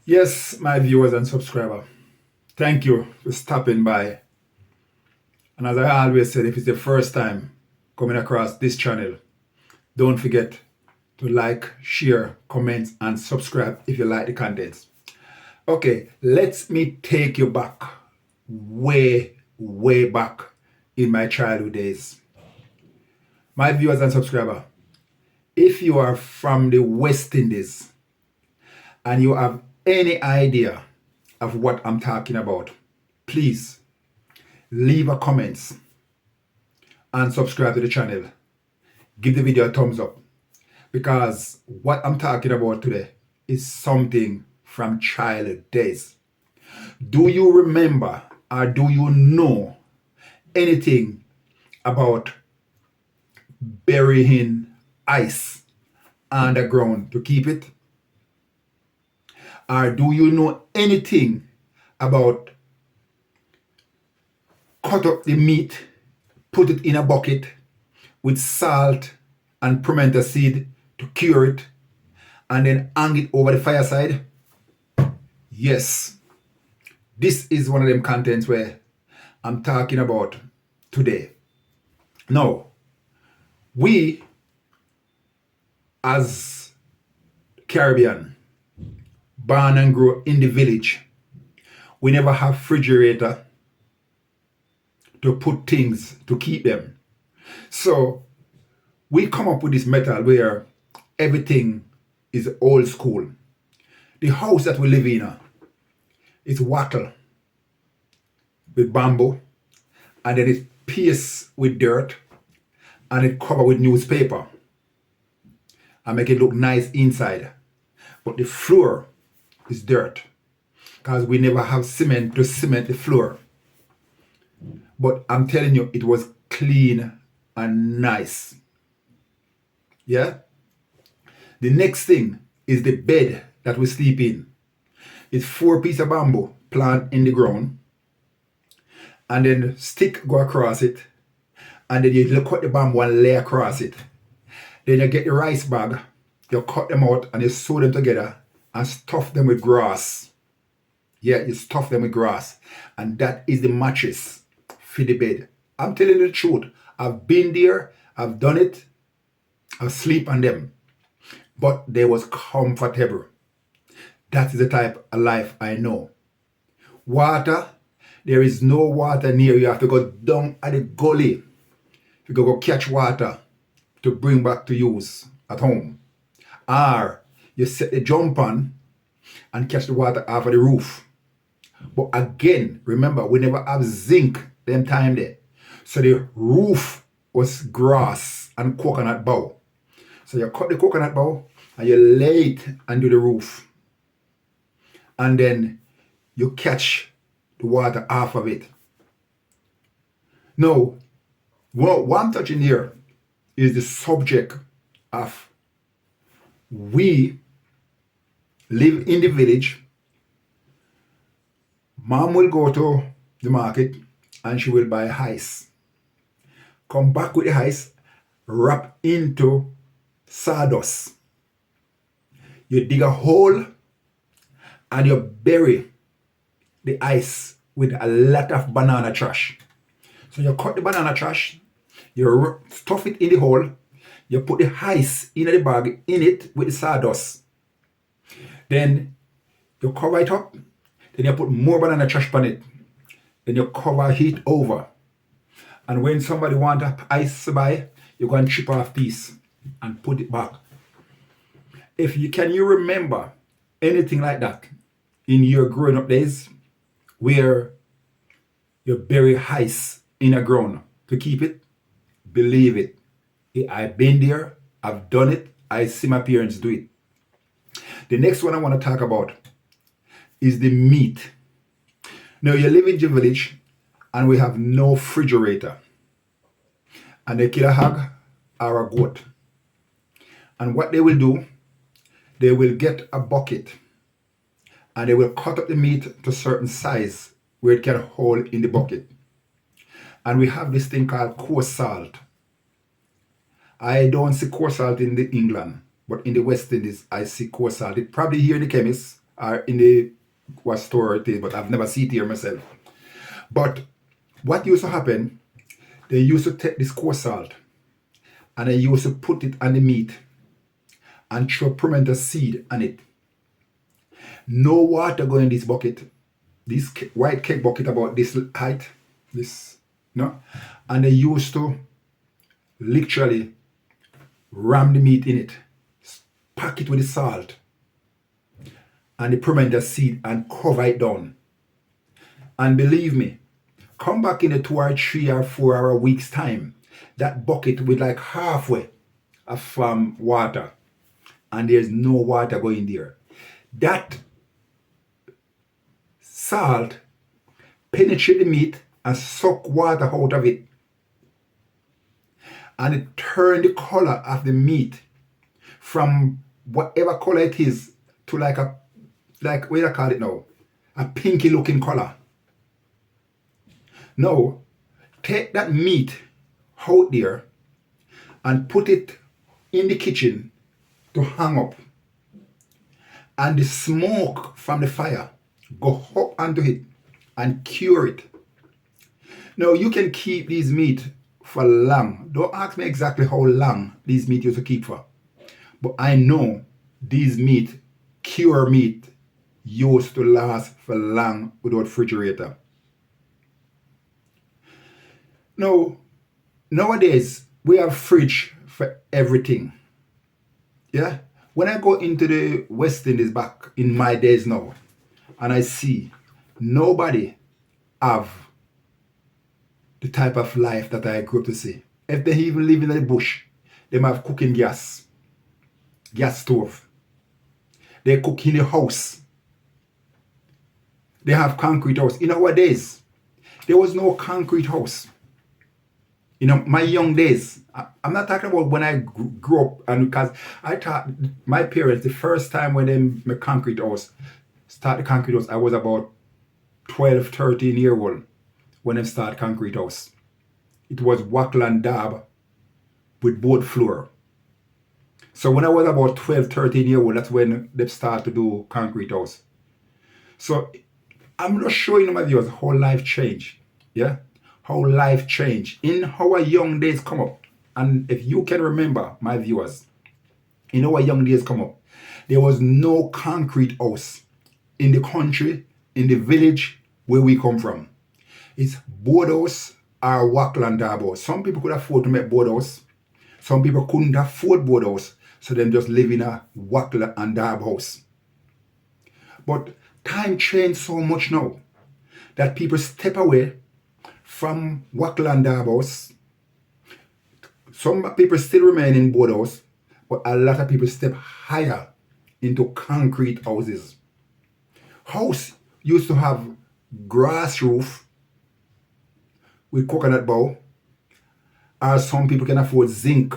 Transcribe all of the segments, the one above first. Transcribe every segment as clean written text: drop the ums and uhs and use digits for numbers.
Yes, my viewers and subscribers, thank you for stopping by. And as I always said, if it's the first time coming across this channel, don't forget to like, share, comment, and subscribe if you like the contents. Okay, let me take you back, way back in my childhood days. My viewers and subscribers, if you are from the West Indies and you have any idea of what I'm talking about, please leave a comments and subscribe to the channel. Give the video a thumbs up, because what I'm talking about today is something from childhood days. Do you remember or do you know anything about burying ice underground to keep it? Or do you know anything about cut up the meat, put it in a bucket with salt and pimento seed to cure it, and then hang it over the fireside? Yes, this is one of them contents where I'm talking about today. Now, we as Caribbean, born and grow in the village, we never have refrigerator to put things to keep them. So we come up with this method where everything is old school. The house that we live in is wattle with bamboo, and then it's pierced with dirt, and it covered with newspaper and make it look nice inside. But the floor is dirt because we never have cement to cement the floor. But I'm telling you, it was clean and nice. Yeah? The next thing is the bed that we sleep in. It's 4 pieces of bamboo planted in the ground, and then stick go across it, and then you cut the bamboo and lay across it. Then you get the rice bag, you cut them out and you sew them together and stuff them with grass. Yeah, you stuff them with grass. And that is the mattress for the bed. I'm telling you the truth. I've been there, I've done it, I sleep on them. But they was comfortable. That is the type of life I know. Water, there is no water near you. You have to go down at the gully. You go catch water to bring back to use at home. Or you set the jump on and catch the water off of the roof. But again, remember, we never have zinc them time there. So the roof was grass and coconut bough. So you cut the coconut bough and you lay it under the roof. And then you catch the water off of it. Now, what I'm touching here is the subject of we live in the village. Mom will go to the market and she will buy ice. Come back with the ice, wrap into sawdust. You dig a hole and you bury the ice with a lot of banana trash. So you cut the banana trash, you stuff it in the hole, you put the ice in the bag in it with the sawdust. Then you cover it up, then you put more banana trash on it. Then you cover it over. And when somebody want ice to buy, you go and chip off a piece and put it back. Can you remember anything like that in your growing up days where you bury ice in a ground to keep it? Believe it. I've been there, I've done it, I see my parents do it. The next one I want to talk about is the meat. Now you live in the village and we have no refrigerator. And they kill a hog or a goat. And what they will do, they will get a bucket and they will cut up the meat to a certain size where it can hold in the bucket. And we have this thing called coarse salt. I don't see coarse salt in England, but in the West Indies, I see coarse salt. It probably here in the chemist, or in the what store it is, but I've never seen it here myself. But what used to happen, they used to take this coarse salt and they used to put it on the meat and throw pimento seed on it. No water go in this bucket. This white cake bucket about this height. This, no? And they used to literally ram the meat in it, pack it with the salt and the pimento seed and cover it down. And believe me, come back in a 2 or 3 or 4 or a week's time, that bucket with like halfway of water, and there's no water going there. That salt penetrate the meat and suck water out of it, and it turn the color of the meat from whatever color it is to like what do I call it now? A pinky looking color. Now, take that meat out there and put it in the kitchen to hang up. And the smoke from the fire go up onto it and cure it. Now, you can keep these meat for long. Don't ask me exactly how long these meat used to keep for. But I know these meat, cure meat, used to last for long without refrigerator. Now, nowadays, we have fridge for everything. Yeah? When I go into the West Indies back in my days now, and I see nobody have the type of life that I grew up to see. If they even live in the bush, they have cooking gas stove. They cook in the house. They have concrete house. In our days, there was no concrete house. You know, my young days, I'm not talking about when I grew up, and because I taught my parents the first time when they made concrete house, start the concrete house, I was about 12, 13 year old when they start concrete house. It was wattle and dab with board floor. So when I was about 12, 13 year old, that's when they start to do concrete house. So I'm just showing my viewers how life changed. Yeah? How life changed. In our young days come up. And if you can remember, my viewers, in our young days come up, there was no concrete house in the country, in the village where we come from. It's board house or wattle and dab house. Some people could afford to make board house. Some people couldn't afford board house. So them just live in a wattle and dab house. But time changed so much now that people step away from wattle and dab house. Some people still remain in board house, but a lot of people step higher into concrete houses. House used to have grass roof with coconut bow, or some people can afford zinc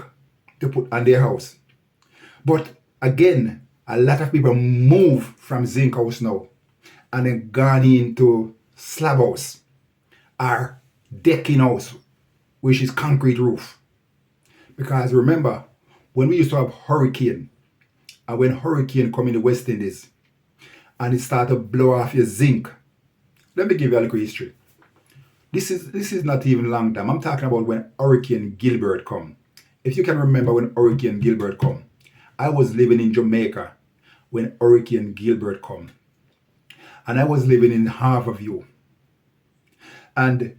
to put on their house. But again, a lot of people move from zinc house now and then gone into slab house or decking house, which is concrete roof. Because remember, when we used to have hurricane, and when hurricane come in the West Indies, and it started to blow off your zinc, let me give you a little history. This is not even long time. I'm talking about when Hurricane Gilbert come. If you can remember when Hurricane Gilbert come, I was living in Jamaica when Hurricane Gilbert come. And I was living in Harborview. And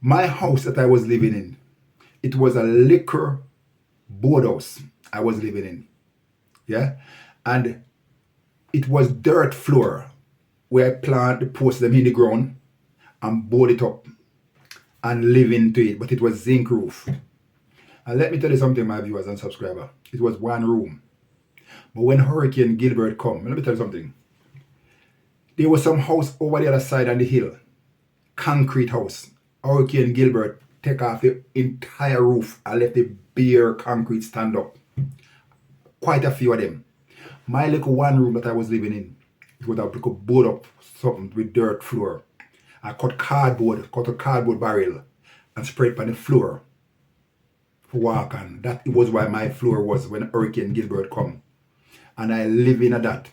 my house that I was living in, it was a liquor board house I was living in. Yeah? And it was dirt floor where I plant the post them in the ground and board it up and live into it. But it was zinc roof. And let me tell you something, my viewers and subscribers. It was one room. But when Hurricane Gilbert come, let me tell you something. There was some house over the other side on the hill. Concrete house. Hurricane Gilbert take off the entire roof and let the bare concrete stand up. Quite a few of them. My little one room that I was living in, it was a little board up something with dirt floor. I cut a cardboard barrel and spread it on the floor for walk on. That was why my floor was when Hurricane Gilbert come. And I live in that.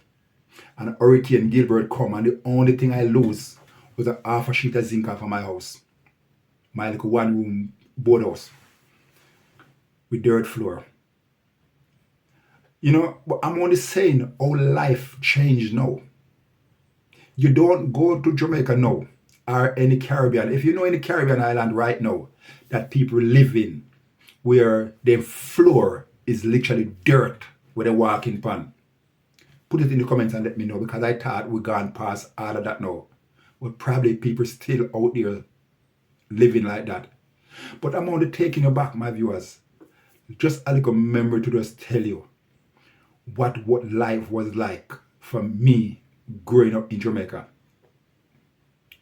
and Hurricane Gilbert come, and the only thing I lose was a half a sheet of zinc off of my house. My little one room board house with dirt floor. You know, but I'm only saying how life changed now. You don't go to Jamaica now or any Caribbean. If you know any Caribbean island right now that people live in, where the floor is literally dirt where they walking upon, put it in the comments and let me know, because I thought we gone past all of that now. But probably people still out there living like that. But I'm only taking you back, my viewers. Just a little memory to just tell you what life was like for me growing up in Jamaica.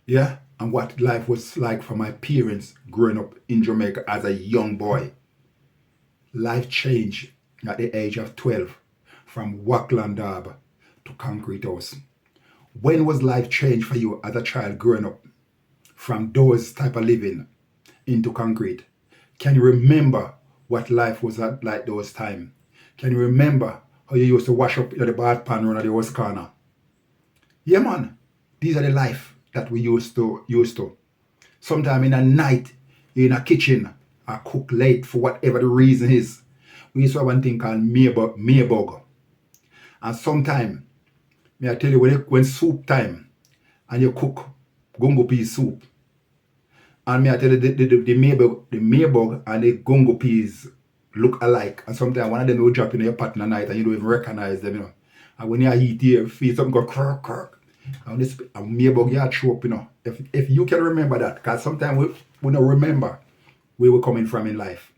Yeah, and what life was like for my parents growing up in Jamaica as a young boy. Life changed at the age of 12 from Wackland Dab to Concrete House. When was life changed for you as a child growing up from those type of living into concrete? Can you remember what life was like those times? Can you remember how you used to wash up in the bath pan run at the house corner? Yeah, man. These are the life that we used to. Sometime in the night, in a kitchen, I cook late for whatever the reason is. We used to have one thing called meabug. And sometime, may I tell you, when soup time, and you cook gungo peas soup, and may I tell you, the meabug and the gungo peas look alike. And sometimes one of them will drop in your pot in the night and you don't even recognize them, you know. And when you eat here, feel something go crack, crack. And meabug, you show up, you know. If you can remember that, because sometimes we don't remember where we're coming from in life.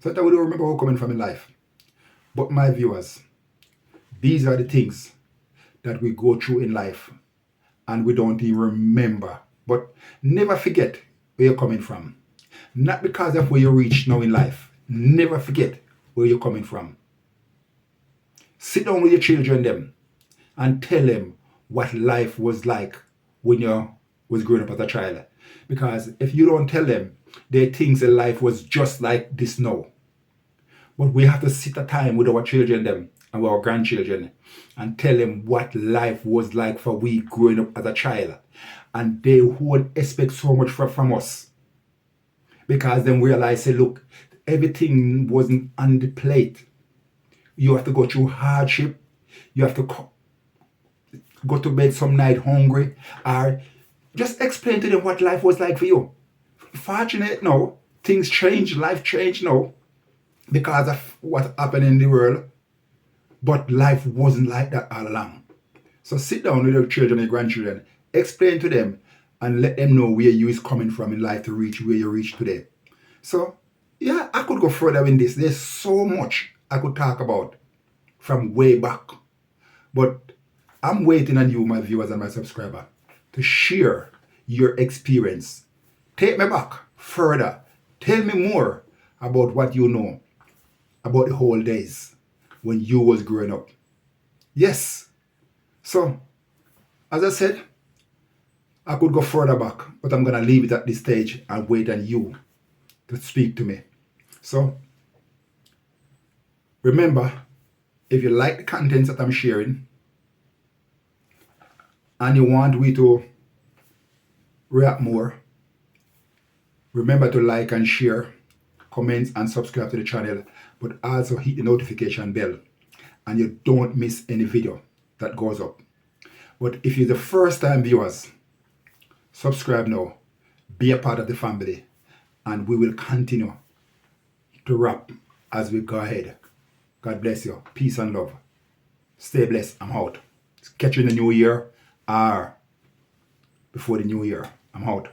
Sometimes we don't remember where we're coming from in life. But my viewers, these are the things that we go through in life and we don't even remember. But never forget where you're coming from. Not because of where you reach now in life. Never forget where you're coming from. Sit down with your children them and tell them what life was like when you was growing up as a child. Because if you don't tell them, they think that life was just like this now. But we have to sit a time with our children them and with our grandchildren and tell them what life was like for we growing up as a child. And they would expect so much from us. Because then realize, say, look, everything wasn't on the plate. You have to go through hardship. You have to go to bed some night hungry. Or just explain to them what life was like for you. Fortunate now, things change, life changed now because of what happened in the world. But life wasn't like that all along. So sit down with your children and your grandchildren, explain to them and let them know where you is coming from in life to reach where you reach today. So, yeah, I could go further in this. There's so much I could talk about from way back. But I'm waiting on you, my viewers and my subscriber, to share your experience. Take me back further. Tell me more about what you know about the whole days when you was growing up. Yes. So, as I said, I could go further back, but I'm going to leave it at this stage and wait on you to speak to me. So, remember, if you like the contents that I'm sharing and you want me to react more, remember to like and share, comment and subscribe to the channel, but also hit the notification bell and you don't miss any video that goes up. But if you're the first time viewers, subscribe now, be a part of the family, and we will continue to rap as we go ahead. God bless you. Peace and love. Stay blessed. I'm out. Catch you in the new year or before the new year. I'm out.